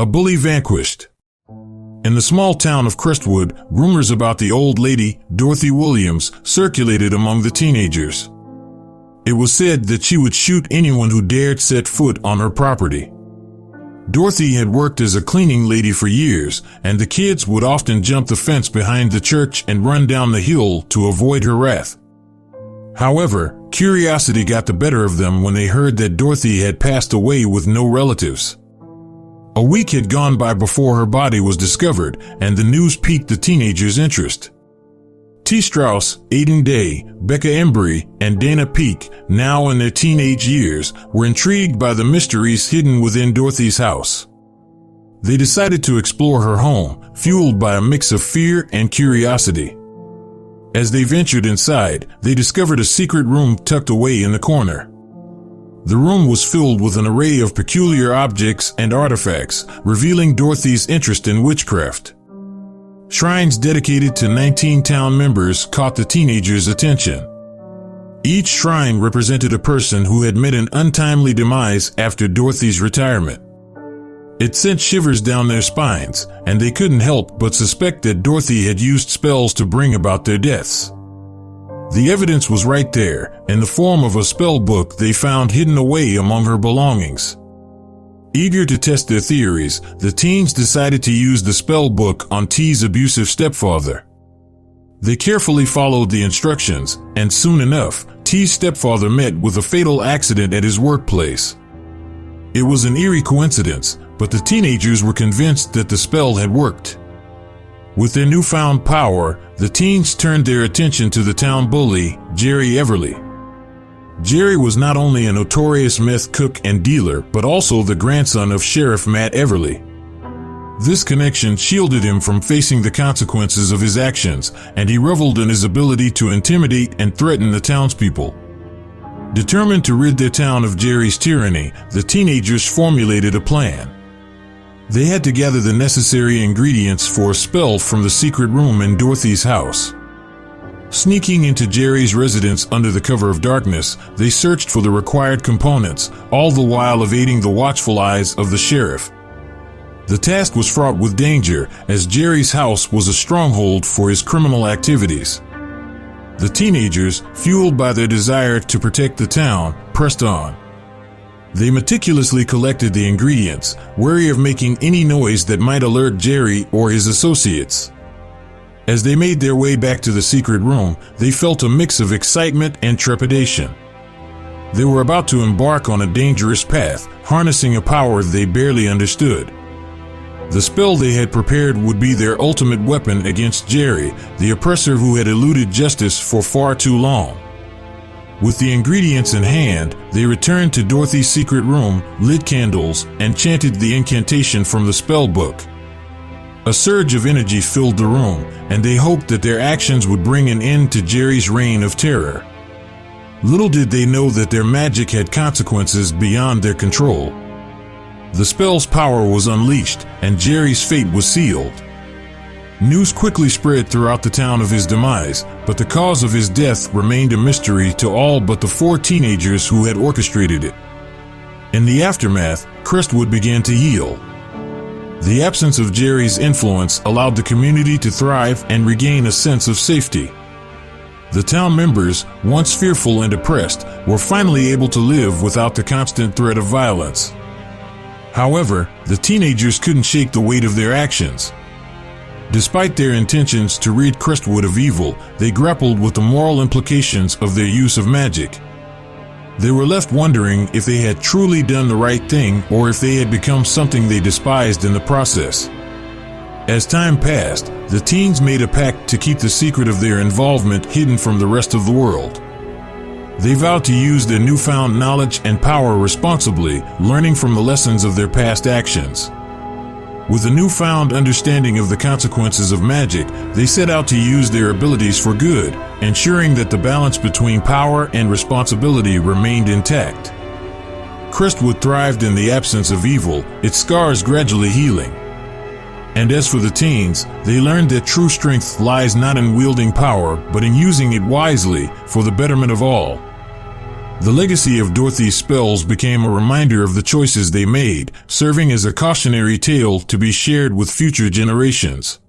A Bully Vanquished. In the small town of Crestwood, rumors about the old lady, Dorothy Williams, circulated among the teenagers. It was said that she would shoot anyone who dared set foot on her property. Dorothy had worked as a cleaning lady for years, and the kids would often jump the fence behind the church and run down the hill to avoid her wrath. However, curiosity got the better of them when they heard that Dorothy had passed away with no relatives. A week had gone by before her body was discovered, and the news piqued the teenagers' interest. Strauss, Adin, Becca Embry, and Dana Peak, now in their teenage years, were intrigued by the mysteries hidden within Dorothy's house. They decided to explore her home, fueled by a mix of fear and curiosity. As they ventured inside, they discovered a secret room tucked away in the corner. The room was filled with an array of peculiar objects and artifacts, revealing Dorothy's interest in witchcraft. Shrines dedicated to 19 town members caught the teenagers' attention. Each shrine represented a person who had met an untimely demise after Dorothy's retirement. It sent shivers down their spines, and they couldn't help but suspect that Dorothy had used spells to bring about their deaths. The evidence was right there, in the form of a spell book they found hidden away among her belongings. Eager to test their theories, the teens decided to use the spell book on T's abusive stepfather. They carefully followed the instructions, and soon enough, T's stepfather met with a fatal accident at his workplace. It was an eerie coincidence, but the teenagers were convinced that the spell had worked. With their newfound power, the teens turned their attention to the town bully, Jerry Everly. Jerry was not only a notorious meth cook and dealer, but also the grandson of Sheriff Matt Everly. This connection shielded him from facing the consequences of his actions, and he reveled in his ability to intimidate and threaten the townspeople. Determined to rid their town of Jerry's tyranny, the teenagers formulated a plan. They had to gather the necessary ingredients for a spell from the secret room in Dorothy's house. Sneaking into Jerry's residence under the cover of darkness, they searched for the required components, all the while evading the watchful eyes of the sheriff. The task was fraught with danger, as Jerry's house was a stronghold for his criminal activities. The teenagers, fueled by their desire to protect the town, pressed on. They meticulously collected the ingredients, wary of making any noise that might alert Jerry or his associates. As they made their way back to the secret room, they felt a mix of excitement and trepidation. They were about to embark on a dangerous path, harnessing a power they barely understood. The spell they had prepared would be their ultimate weapon against Jerry, the oppressor who had eluded justice for far too long. With the ingredients in hand, they returned to Dorothy's secret room, lit candles, and chanted the incantation from the spell book. A surge of energy filled the room, and they hoped that their actions would bring an end to Jerry's reign of terror. Little did they know that their magic had consequences beyond their control. The spell's power was unleashed, and Jerry's fate was sealed. News quickly spread throughout the town of his demise, but the cause of his death remained a mystery to all but the 4 teenagers who had orchestrated it. In the aftermath, Crestwood began to heal. The absence of Jerry's influence allowed the community to thrive and regain a sense of safety. The town members, once fearful and oppressed, were finally able to live without the constant threat of violence. However, the teenagers couldn't shake the weight of their actions. Despite their intentions to rid Crestwood of evil, they grappled with the moral implications of their use of magic. They were left wondering if they had truly done the right thing or if they had become something they despised in the process. As time passed, the teens made a pact to keep the secret of their involvement hidden from the rest of the world. They vowed to use their newfound knowledge and power responsibly, learning from the lessons of their past actions. With a newfound understanding of the consequences of magic, they set out to use their abilities for good, ensuring that the balance between power and responsibility remained intact. Crestwood thrived in the absence of evil, its scars gradually healing. And as for the teens, they learned that true strength lies not in wielding power, but in using it wisely for the betterment of all. The legacy of Dorothy's spells became a reminder of the choices they made, serving as a cautionary tale to be shared with future generations.